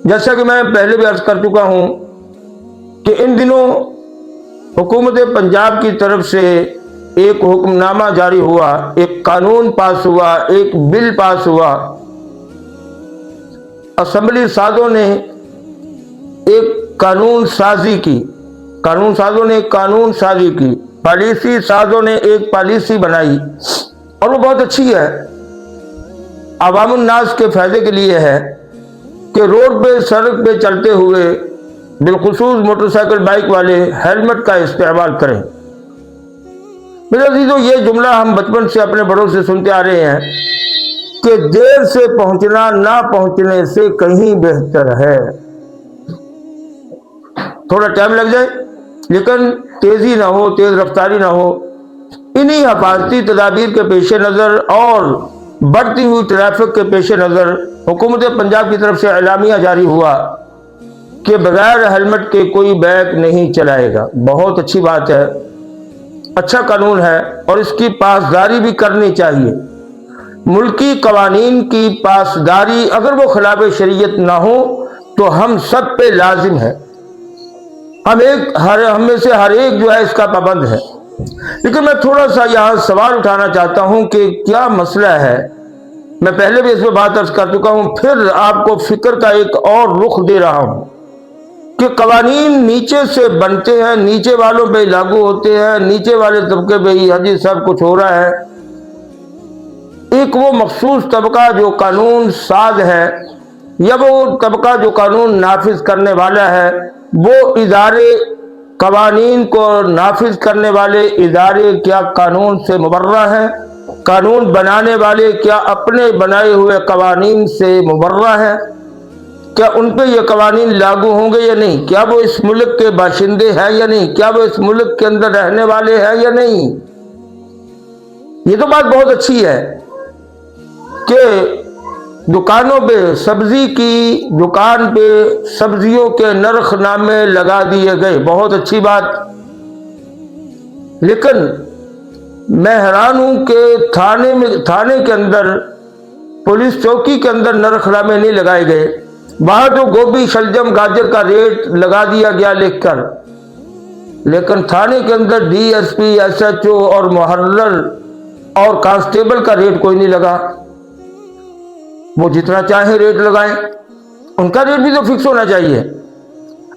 जैसा कि मैं पहले भी अर्ज कर चुका हूं कि इन दिनों हुकूमत पंजाब की तरफ से एक हुक्मनामा जारी हुआ, एक कानून पास हुआ, एक बिल पास हुआ। असेंबली साजों ने एक कानून साजी की, पॉलिसी साजों ने एक पॉलिसी बनाई और वो बहुत अच्छी है। अवामुन नास के फायदे के लिए है कि रोड पे, सड़क पे चलते हुए बिलखुसूस मोटरसाइकिल बाइक वाले हेलमेट का इस्तेमाल करें। मेरे अजीजों, ये जुमला हम बचपन से अपने बड़ों से सुनते आ रहे हैं कि देर से पहुंचना ना पहुंचने से कहीं बेहतर है। थोड़ा टाइम लग जाए लेकिन तेजी ना हो, तेज रफ्तारी ना हो। इन्हीं हिफाजती तदाबीर के पेश नज़र और बढ़ती हुई ट्रैफिक के पेश नज़र हुकूमत पंजाब की तरफ से एलामिया जारी हुआ कि बगैर हेलमेट के कोई बाइक नहीं चलाएगा। बहुत अच्छी बात है, अच्छा कानून है और इसकी पासदारी भी करनी चाहिए। मुल्की कवानीन की पासदारी अगर वो खिलाफ शरीयत ना हो तो हम सब पे लाजिम है। हम में से हर एक जो है इसका पाबंद है। लेकिन मैं थोड़ा सा यहाँ सवाल उठाना चाहता हूँ कि क्या मसला है। मैं पहले भी इस पर बात अर्ज कर चुका हूँ, फिर आपको फिक्र का एक और रुख दे रहा हूँ कि कवानीन नीचे से बनते हैं, नीचे वालों पे लागू होते हैं, नीचे वाले तबके पे ही हजी सब कुछ हो रहा है। एक वो मखसूस तबका जो कानून साज है या वो तबका जो कानून नाफिज करने वाला है, वो इदारे कवानीन को नाफिज करने वाले इदारे क्या कानून से मुबर्रा है? कानून बनाने वाले क्या अपने बनाए हुए कवानीन से मुबर्रा है? क्या उन पे ये कवानीन लागू होंगे या नहीं? क्या वो इस मुल्क के बाशिंदे हैं या नहीं? क्या वो इस मुल्क के अंदर रहने वाले हैं या नहीं? ये तो बात बहुत अच्छी है कि दुकानों पे, सब्जी की दुकान पे सब्जियों के नरख नामे लगा दिए गए, बहुत अच्छी बात। लेकिन मैं हैरान हूं कि थाने के अंदर, पुलिस चौकी के अंदर नरख नामे नहीं लगाए गए। वहां तो गोभी, शलजम, गाजर का रेट लगा दिया गया लिखकर, लेकिन थाने के अंदर डीएसपी, एसएचओ और मुहर्रर और कांस्टेबल का रेट कोई नहीं लगा। वो जितना चाहे रेट लगाएं, उनका रेट भी तो फिक्स होना चाहिए।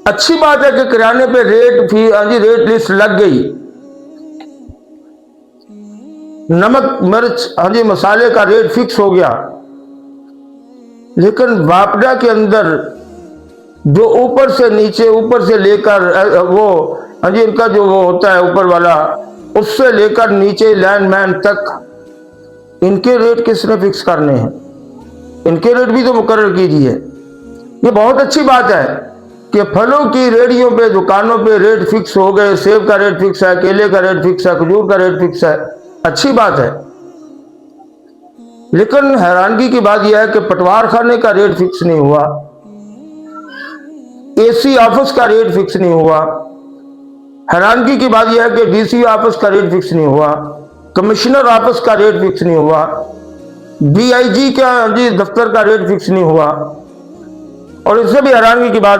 अच्छी बात है कि किराने पे रेट लिस्ट लग गई, नमक, मिर्च, मसाले का रेट फिक्स हो गया। लेकिन वापडा के अंदर जो ऊपर से नीचे, ऊपर से लेकर वो इनका जो वो होता है ऊपर वाला, उससे लेकर नीचे लैंडमैन तक, इनके रेट किसने फिक्स करने हैं? इनके रेट भी तो मुकर्रर कीजिए। ये बहुत अच्छी बात है कि फलों की रेडियों पे, दुकानों पे रेट फिक्स हो गए। सेब का रेट फिक्स है, केले का रेट फिक्स है, खजूर का रेट फिक्स है, अच्छी बात है। लेकिन हैरानगी की बात यह है कि पटवार खाने का रेट फिक्स नहीं हुआ, एसी ऑफिस का रेट फिक्स नहीं हुआ। हैरानगी की बात यह है कि डीसी ऑफिस का रेट फिक्स नहीं हुआ, कमिश्नर ऑफिस का रेट फिक्स नहीं हुआ, डीआईजी का दफ्तर का रेट फिक्स नहीं हुआ। और इससे भी हैरानगी की बात,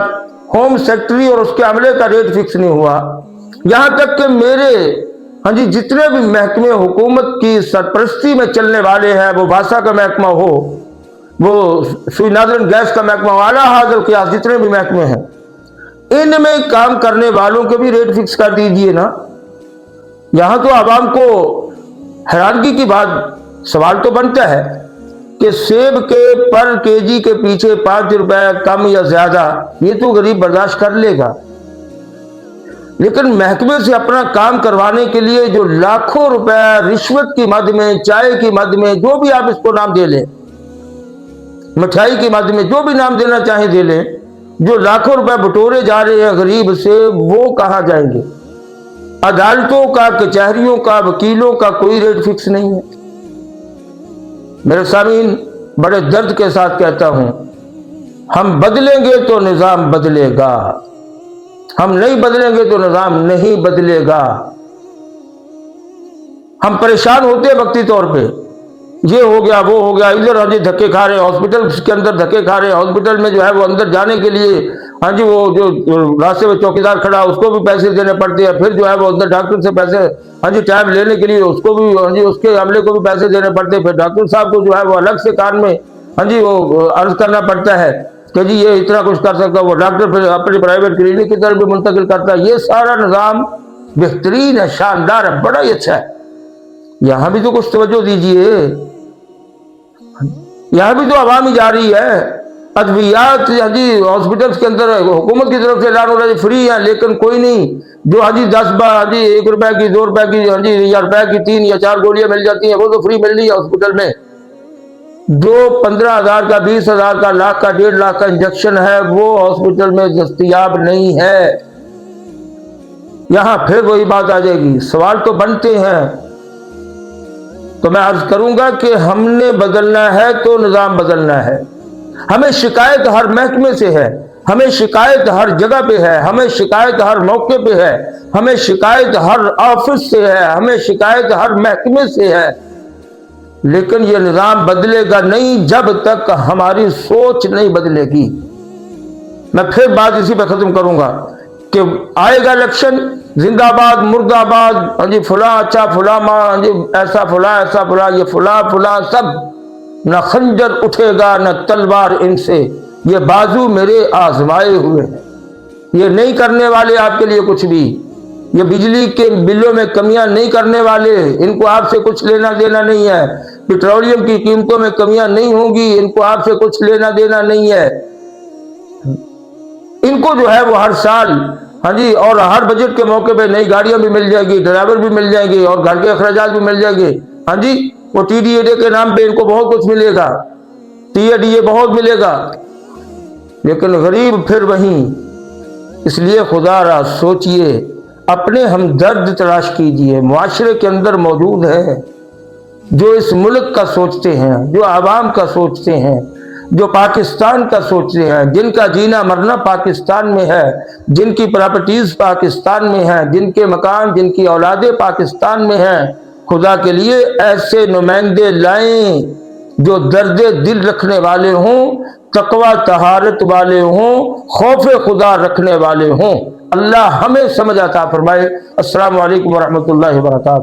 होम सेक्रेटरी और उसके अमले का रेट फिक्स नहीं हुआ। यहां तक कि मेरे जितने भी महकमे हुकूमत की सरपरस्ती में चलने वाले हैं, वो भाषा का महकमा हो, वो सुई नाज़रन गैस का महकमा हो, आला हाज़िर क़ियास जितने भी महकमे हैं, इनमें काम करने वालों के भी रेट फिक्स कर दीजिए ना। यहां तो आवाम को हैरानगी की बात, सवाल तो बनता है कि सेब के पर केजी के पीछे 5 रुपए कम या ज्यादा, ये तो गरीब बर्दाश्त कर लेगा। लेकिन महकमे से अपना काम करवाने के लिए जो लाखों रुपए रिश्वत की मद में, चाय की मद में, जो भी आप इसको नाम दे लें, मिठाई की मद में, जो भी नाम देना चाहे दे लें, जो लाखों रुपए बटोरे जा रहे हैं गरीब से, वो कहां जाएंगे? अदालतों का, कचहरियों का, वकीलों का कोई रेट फिक्स नहीं है। मेरे सामीन, बड़े दर्द के साथ कहता हूं, हम बदलेंगे तो निजाम बदलेगा, हम नहीं बदलेंगे तो निजाम नहीं बदलेगा। हम परेशान होते हैं वक्ती तौर पे, یہ ہو گیا وہ ہو گیا, ادھر ہاں جی دھکے کھا رہے ہیں, ہاسپٹل کے اندر دھکے کھا رہے ہیں, ہاسپٹل میں جو ہے وہ اندر جانے کے لیے ہاں جی وہ جو راستے میں چوکیدار کھڑا اس کو بھی پیسے دینے پڑتے ہیں, پھر جو ہے وہ اندر ڈاکٹر سے پیسے ہاں جی ٹائم لینے کے لیے اس کو بھی ہاں جی اس کے عملے کو بھی پیسے دینے پڑتے ہیں, پھر ڈاکٹر صاحب کو جو ہے وہ الگ سے کان میں ہاں جی وہ عرض کرنا پڑتا ہے کہ جی یہ اتنا کچھ کر سکتا, وہ ڈاکٹر پھر اپنی پرائیویٹ کلینک کی طرف بھی منتقل کرتا ہے. یہ سارا نظام بہترین ہے, شاندار ہے, بڑا ہی اچھا ہے. یہاں بھی تو کچھ توجہ دیجئے, یہاں بھی تو عوام ہی جا رہی ہے. ادویات جی ہاسپٹلس کے اندر حکومت کی طرف سے اعلان ہو رہا ہے فری ہے, لیکن کوئی نہیں جو حجی 1 روپے کی 2 روپے کی ہاں جی یا روپے کی 3 یا 4 گولیاں مل جاتی ہیں, وہ تو فری مل رہی ہے ہاسپٹل میں. جو 15,000 کا 20,000 کا لاکھ کا 1.5 لاکھ کا انجیکشن ہے وہ ہاسپٹل میں دستیاب نہیں ہے. یہاں پھر وہی بات آ جائے گی, سوال تو بنتے ہیں. تو میں عرض کروں گا کہ ہم نے بدلنا ہے تو نظام بدلنا ہے. ہمیں شکایت ہر محکمے سے ہے, ہمیں شکایت ہر جگہ پہ ہے, ہمیں شکایت ہر موقع پہ ہے, ہمیں شکایت ہر آفس سے ہے, ہمیں شکایت ہر محکمے سے ہے, لیکن یہ نظام بدلے گا نہیں جب تک ہماری سوچ نہیں بدلے گی. میں پھر بات اسی پہ ختم کروں گا کہ آئے گا الیکشن, زندہ باد مردہ آباد ہاں جی فلاں اچھا فلاں ماں ہاں جی ایسا فلاں یہ فلاں سب, نہ خنجر اٹھے گا نہ تلوار ان سے, یہ بازو میرے آزمائے ہوئے ہیں. یہ نہیں کرنے والے آپ کے لیے کچھ بھی, یہ بجلی کے بلوں میں کمیاں نہیں کرنے والے, ان کو آپ سے کچھ لینا دینا نہیں ہے. پیٹرولیم کی قیمتوں میں کمیاں نہیں ہوں گی, ان کو آپ سے کچھ لینا دینا نہیں ہے. ان کو جو ہے وہ ہر سال ہاں جی اور ہر بجٹ کے موقع پہ نئی گاڑیاں بھی مل جائے گی, ڈرائیور بھی مل جائیں گے, اور گھر کے اخراجات بھی مل جائیں گے. ہاں جی وہ ٹی ڈی اے ڈے کے نام پہ ان کو بہت کچھ ملے گا, ٹی اے ڈی اے بہت ملے گا, لیکن غریب پھر وہیں. اس لیے خدا را سوچئے, اپنے ہمدرد تلاش کیجئے. معاشرے کے اندر موجود ہے جو اس ملک کا سوچتے ہیں, جو عوام کا سوچتے ہیں, جو پاکستان کا سوچتے ہیں, جن کا جینا مرنا پاکستان میں ہے, جن کی پراپرٹیز پاکستان میں ہیں, جن کے مکان جن کی اولادیں پاکستان میں ہیں. خدا کے لیے ایسے نمائندے لائیں جو درد دل رکھنے والے ہوں, تقوی طہارت والے ہوں, خوف خدا رکھنے والے ہوں. اللہ ہمیں سمجھ عطا فرمائے. السلام علیکم ورحمۃ اللہ وبرکاتہ.